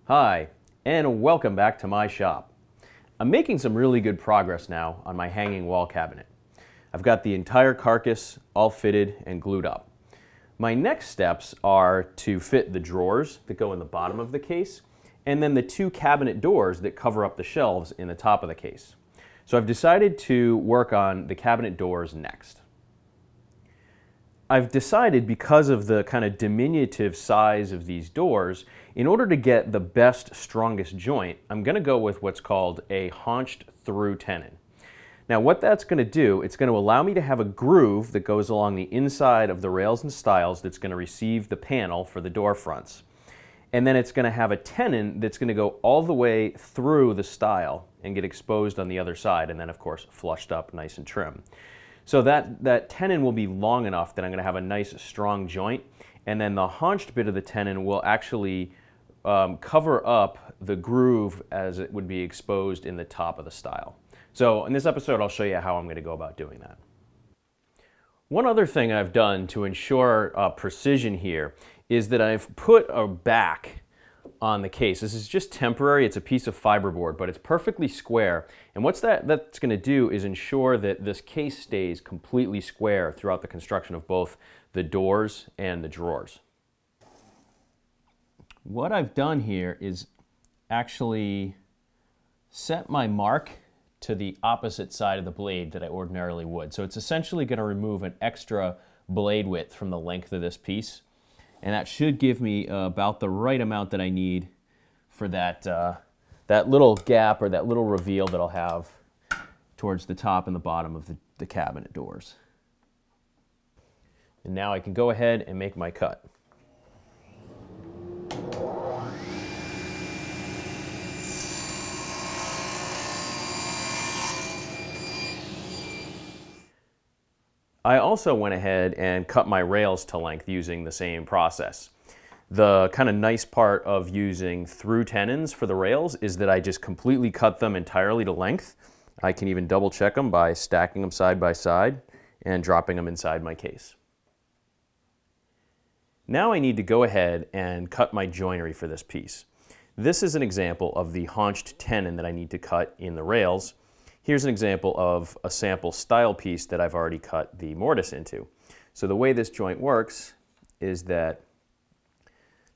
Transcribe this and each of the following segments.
Hi, and welcome back to my shop. I'm making some really good progress now on my hanging wall cabinet. I've got the entire carcass all fitted and glued up. My next steps are to fit the drawers that go in the bottom of the case, and then the two cabinet doors that cover up the shelves in the top of the case. So I've decided to work on the cabinet doors next. I've decided, because of the kind of diminutive size of these doors, in order to get the best, strongest joint, I'm going to go with what's called a haunched through tenon. Now what that's going to do, it's going to allow me to have a groove that goes along the inside of the rails and stiles that's going to receive the panel for the door fronts. And then it's going to have a tenon that's going to go all the way through the stile and get exposed on the other side, and then of course flushed up nice and trim. So that tenon will be long enough that I'm going to have a nice strong joint, and then the haunched bit of the tenon will actually cover up the groove as it would be exposed in the top of the stile. So in this episode I'll show you how I'm going to go about doing that. One other thing I've done to ensure precision here is that I've put a back on the case. This is just temporary. It's a piece of fiberboard, but it's perfectly square. And what's that's going to do is ensure that this case stays completely square throughout the construction of both the doors and the drawers. What I've done here is actually set my mark to the opposite side of the blade that I ordinarily would. So it's essentially going to remove an extra blade width from the length of this piece. And that should give me about the right amount that I need for that, that little gap or that little reveal that I'll have towards the top and the bottom of the cabinet doors. And now I can go ahead and make my cut. I also went ahead and cut my rails to length using the same process. The kind of nice part of using through tenons for the rails is that I just completely cut them entirely to length. I can even double check them by stacking them side by side and dropping them inside my case. Now I need to go ahead and cut my joinery for this piece. This is an example of the haunched tenon that I need to cut in the rails. Here's an example of a sample stile piece that I've already cut the mortise into. So the way this joint works is that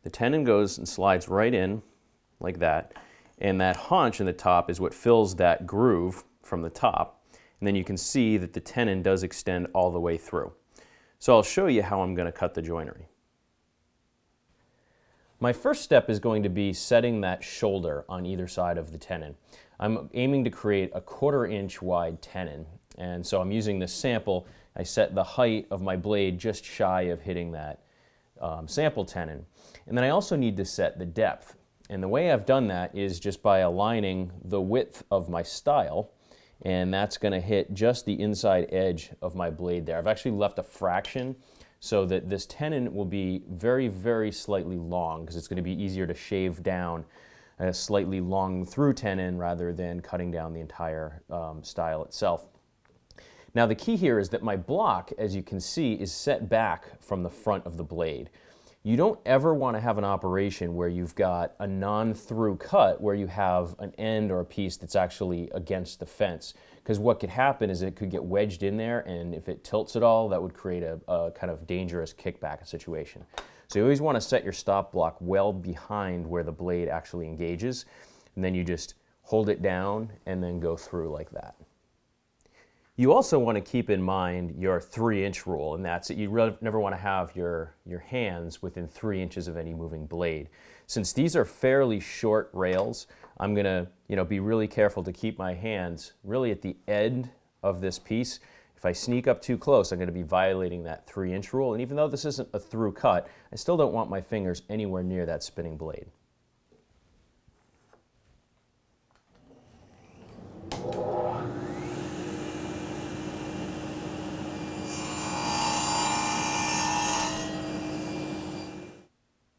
the tenon goes and slides right in like that, and that haunch in the top is what fills that groove from the top. And then you can see that the tenon does extend all the way through. So I'll show you how I'm going to cut the joinery. My first step is going to be setting that shoulder on either side of the tenon. I'm aiming to create a 1/4 inch wide tenon, and so I'm using this sample. I set the height of my blade just shy of hitting that sample tenon. And then I also need to set the depth. And the way I've done that is just by aligning the width of my stile, and that's going to hit just the inside edge of my blade there. I've actually left a fraction so that this tenon will be very, very slightly long, because it's going to be easier to shave down a slightly long through tenon rather than cutting down the entire stile itself. Now the key here is that my block, as you can see, is set back from the front of the blade. You don't ever want to have an operation where you've got a non-through cut where you have an end or a piece that's actually against the fence, because what could happen is it could get wedged in there, and if it tilts at all, that would create a kind of dangerous kickback situation. So you always want to set your stop block well behind where the blade actually engages, and then you just hold it down and then go through like that. You also want to keep in mind your 3-inch rule, and that's that you never want to have your hands within 3 inches of any moving blade. Since these are fairly short rails, I'm going to be really careful to keep my hands really at the end of this piece. If I sneak up too close, I'm going to be violating that 3-inch rule, and even though this isn't a through cut, I still don't want my fingers anywhere near that spinning blade.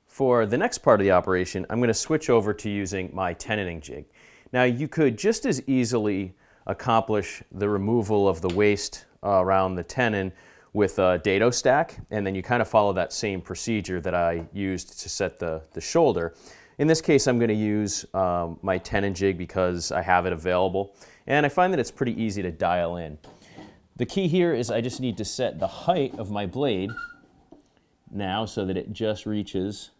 For the next part of the operation, I'm going to switch over to using my tenoning jig. Now you could just as easily accomplish the removal of the waste around the tenon with a dado stack, and then you kind of follow that same procedure that I used to set the shoulder. In this case, I'm going to use my tenon jig because I have it available, and I find that it's pretty easy to dial in. The key here is I just need to set the height of my blade now so that it just reaches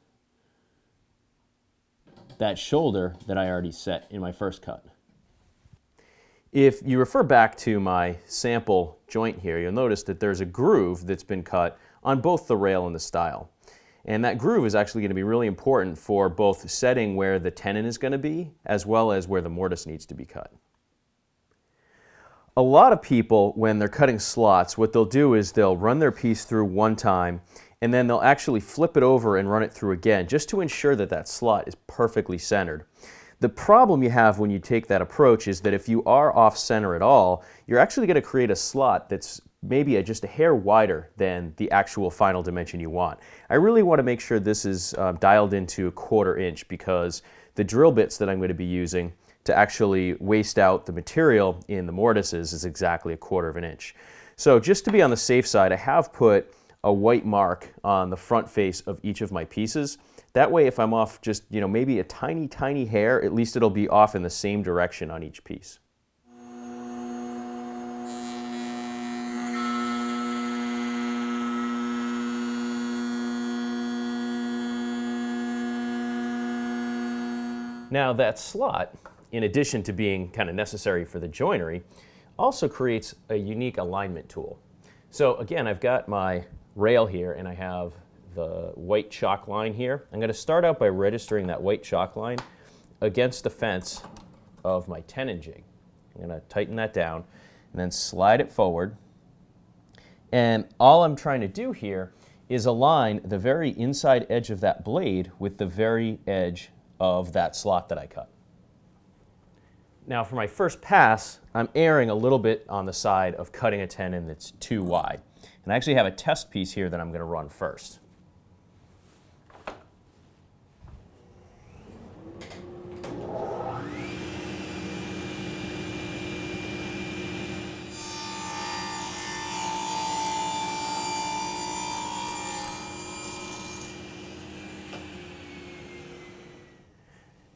that shoulder that I already set in my first cut. If you refer back to my sample joint here, you'll notice that there's a groove that's been cut on both the rail and the stile. And that groove is actually going to be really important for both setting where the tenon is going to be, as well as where the mortise needs to be cut. A lot of people, when they're cutting slots, what they'll do is they'll run their piece through one time, and then they'll actually flip it over and run it through again, just to ensure that that slot is perfectly centered. The problem you have when you take that approach is that if you are off center at all, you're actually going to create a slot that's maybe just a hair wider than the actual final dimension you want. I really want to make sure this is dialed into 1/4 inch, because the drill bits that I'm going to be using to actually waste out the material in the mortises is exactly 1/4 inch. So just to be on the safe side, I have put a white mark on the front face of each of my pieces. That way, if I'm off just, maybe a tiny, tiny hair, at least it'll be off in the same direction on each piece. Now that slot, in addition to being kind of necessary for the joinery, also creates a unique alignment tool. So again, I've got my rail here and I have the white chalk line here. I'm going to start out by registering that white chalk line against the fence of my tenon jig. I'm going to tighten that down and then slide it forward. And all I'm trying to do here is align the very inside edge of that blade with the very edge of that slot that I cut. Now for my first pass, I'm erring a little bit on the side of cutting a tenon that's too wide. And I actually have a test piece here that I'm going to run first.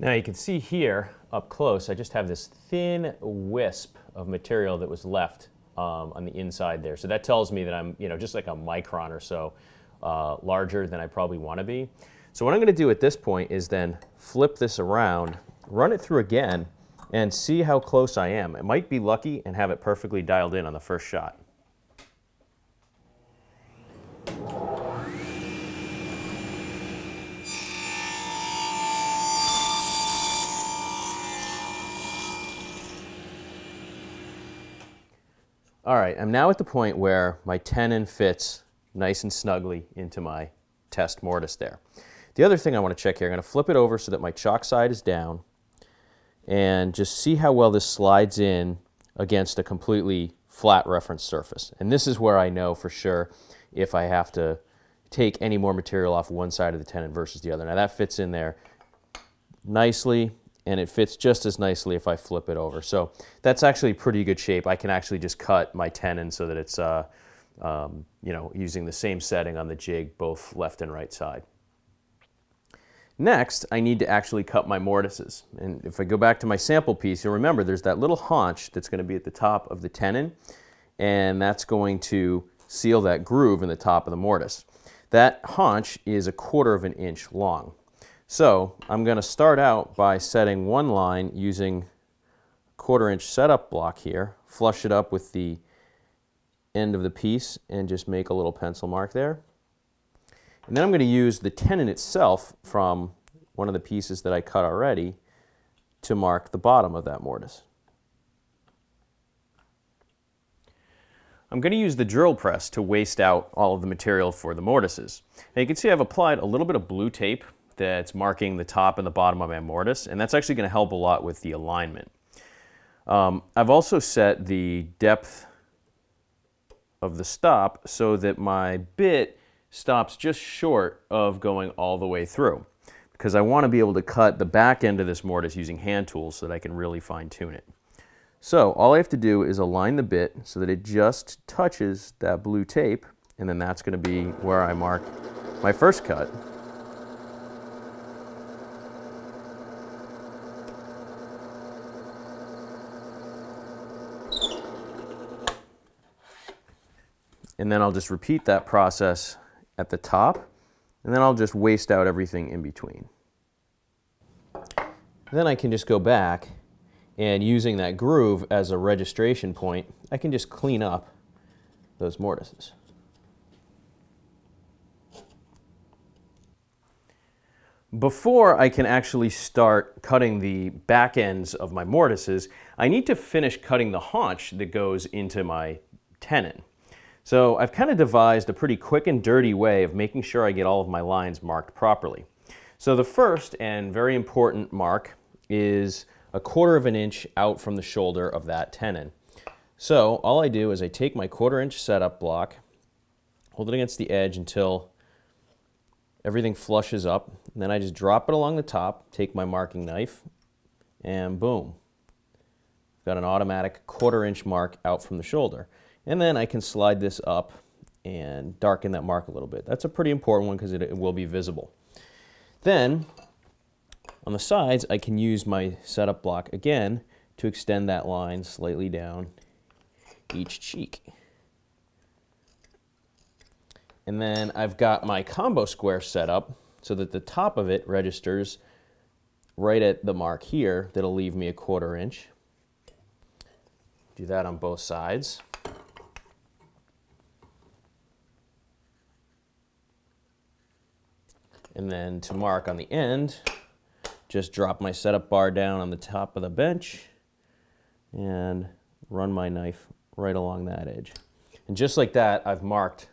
Now you can see here up close, I just have this thin wisp of material that was left on the inside there. So that tells me that I'm, just like a micron or so larger than I probably want to be. So what I'm going to do at this point is then flip this around, run it through again, and see how close I am. I might be lucky and have it perfectly dialed in on the first shot. All right, I'm now at the point where my tenon fits nice and snugly into my test mortise there. The other thing I want to check here, I'm going to flip it over so that my chalk side is down and just see how well this slides in against a completely flat reference surface. And this is where I know for sure if I have to take any more material off one side of the tenon versus the other. Now that fits in there nicely, and it fits just as nicely if I flip it over. So that's actually pretty good shape. I can actually just cut my tenon so that it's using the same setting on the jig, both left and right side. Next, I need to actually cut my mortises. And if I go back to my sample piece, you'll remember there's that little haunch that's going to be at the top of the tenon, and that's going to seal that groove in the top of the mortise. That haunch is 1/4 inch long. So I'm going to start out by setting one line using 1/4 inch setup block here, flush it up with the end of the piece and just make a little pencil mark there. And then I'm going to use the tenon itself from one of the pieces that I cut already to mark the bottom of that mortise. I'm going to use the drill press to waste out all of the material for the mortises. Now you can see I've applied a little bit of blue tape that's marking the top and the bottom of my mortise, and that's actually going to help a lot with the alignment. I've also set the depth of the stop so that my bit stops just short of going all the way through, because I want to be able to cut the back end of this mortise using hand tools so that I can really fine tune it. So all I have to do is align the bit so that it just touches that blue tape, and then that's going to be where I mark my first cut. And then I'll just repeat that process at the top, and then I'll just waste out everything in between. Then I can just go back, and using that groove as a registration point, I can just clean up those mortises. Before I can actually start cutting the back ends of my mortises, I need to finish cutting the haunch that goes into my tenon. So I've kind of devised a pretty quick and dirty way of making sure I get all of my lines marked properly. So the first and very important mark is 1/4 of an inch out from the shoulder of that tenon. So all I do is I take my 1/4 inch setup block, hold it against the edge until everything flushes up, and then I just drop it along the top, take my marking knife, and boom. Got an automatic 1/4 inch mark out from the shoulder. And then I can slide this up and darken that mark a little bit. That's a pretty important one because it will be visible. Then, on the sides, I can use my setup block again to extend that line slightly down each cheek. And then I've got my combo square set up so that the top of it registers right at the mark here. That'll leave me a 1/4 inch. Do that on both sides. And then to mark on the end, just drop my setup bar down on the top of the bench and run my knife right along that edge. And just like that, I've marked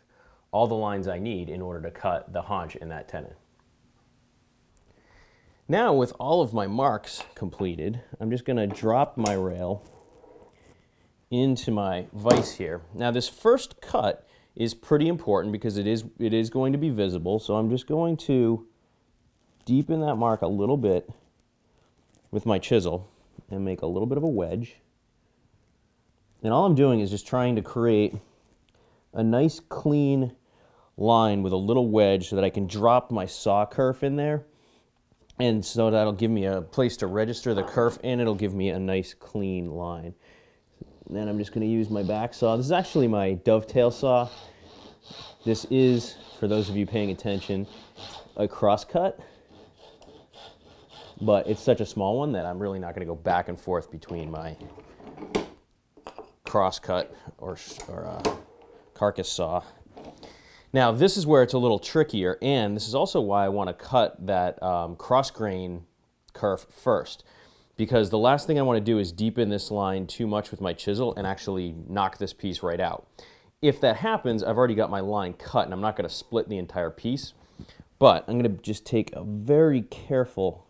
all the lines I need in order to cut the haunch in that tenon. Now with all of my marks completed, I'm just going to drop my rail into my vise here. Now this first cut is pretty important because it is going to be visible, so I'm just going to deepen that mark a little bit with my chisel and make a little bit of a wedge. And all I'm doing is just trying to create a nice clean line with a little wedge so that I can drop my saw kerf in there, and so that'll give me a place to register the kerf and it'll give me a nice clean line. And then I'm just going to use my back saw. This is actually my dovetail saw. This is, for those of you paying attention, a crosscut, but it's such a small one that I'm really not going to go back and forth between my crosscut or carcass saw. Now this is where it's a little trickier, and this is also why I want to cut that cross grain kerf first, because the last thing I want to do is deepen this line too much with my chisel and actually knock this piece right out. If that happens, I've already got my line cut and I'm not going to split the entire piece, but I'm going to just take a very careful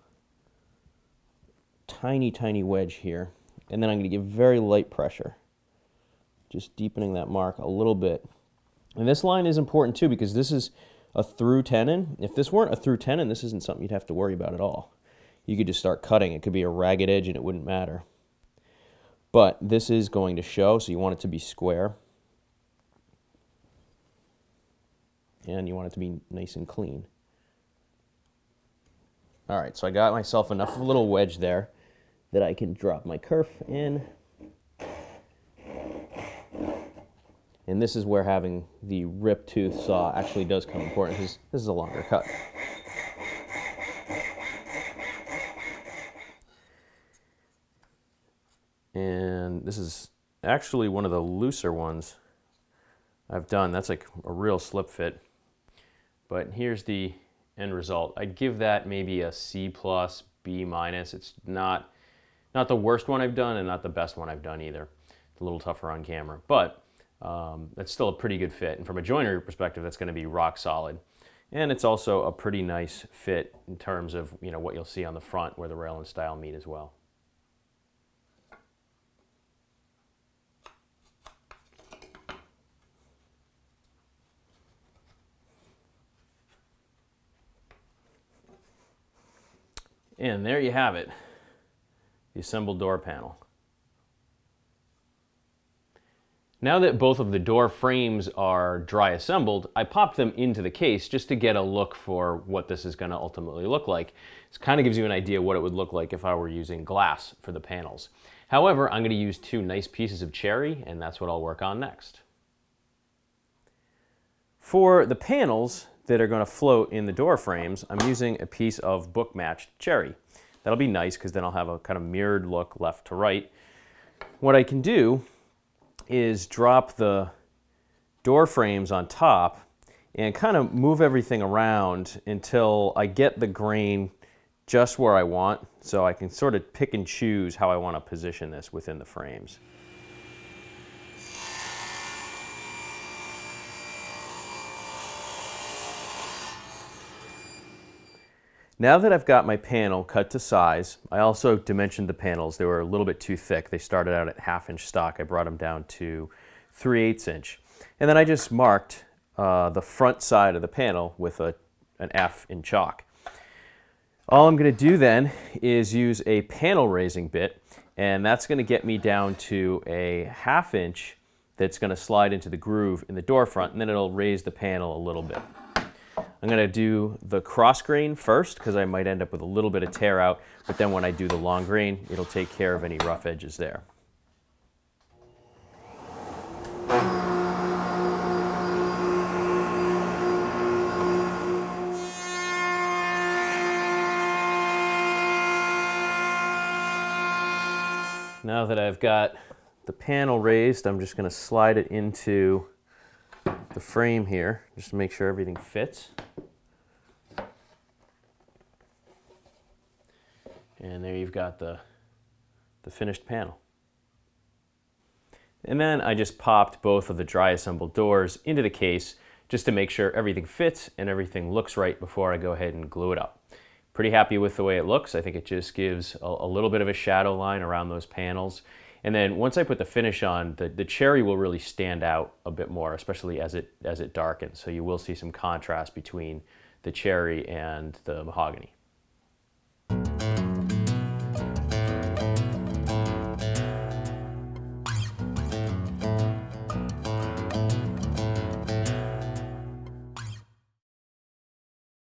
tiny wedge here, and then I'm going to give very light pressure, just deepening that mark a little bit. And this line is important too because this is a through tenon. If this weren't a through tenon, this isn't something you'd have to worry about at all. You could just start cutting. It could be a ragged edge and it wouldn't matter. But this is going to show, so you want it to be square. And you want it to be nice and clean. All right, so I got myself enough of a little wedge there that I can drop my kerf in. And this is where having the rip tooth saw actually does come important, because this is a longer cut. And this is actually one of the looser ones I've done. That's like a real slip fit. But here's the end result. I'd give that maybe a C+, B-. It's not the worst one I've done and not the best one I've done either. It's a little tougher on camera, but that's still a pretty good fit. And from a joinery perspective, that's going to be rock solid. And it's also a pretty nice fit in terms of, you know, what you'll see on the front where the rail and stile meet as well. And there you have it, the assembled door panel. Now that both of the door frames are dry assembled, I popped them into the case just to get a look for what this is going to ultimately look like. This kind of gives you an idea what it would look like if I were using glass for the panels. However, I'm going to use two nice pieces of cherry, and that's what I'll work on next. For the panels that are going to float in the door frames, I'm using a piece of book-matched cherry. That'll be nice because then I'll have a kind of mirrored look left to right. What I can do is drop the door frames on top and kind of move everything around until I get the grain just where I want, so I can sort of pick and choose how I want to position this within the frames. Now that I've got my panel cut to size, I also dimensioned the panels. They were a little bit too thick. They started out at 1/2 inch stock. I brought them down to 3/8 inch. And then I just marked the front side of the panel with an F in chalk. All I'm going to do then is use a panel raising bit, and that's going to get me down to a 1/2 inch that's going to slide into the groove in the door front, and then it'll raise the panel a little bit. I'm going to do the cross grain first because I might end up with a little bit of tear out, but then when I do the long grain, it'll take care of any rough edges there. Now that I've got the panel raised, I'm just going to slide it into the frame here just to make sure everything fits. And there you've got the finished panel. And then I just popped both of the dry assembled doors into the case just to make sure everything fits and everything looks right before I go ahead and glue it up. Pretty happy with the way it looks. I think it just gives a little bit of a shadow line around those panels. And then once I put the finish on, the cherry will really stand out a bit more, especially as it darkens. So you will see some contrast between the cherry and the mahogany.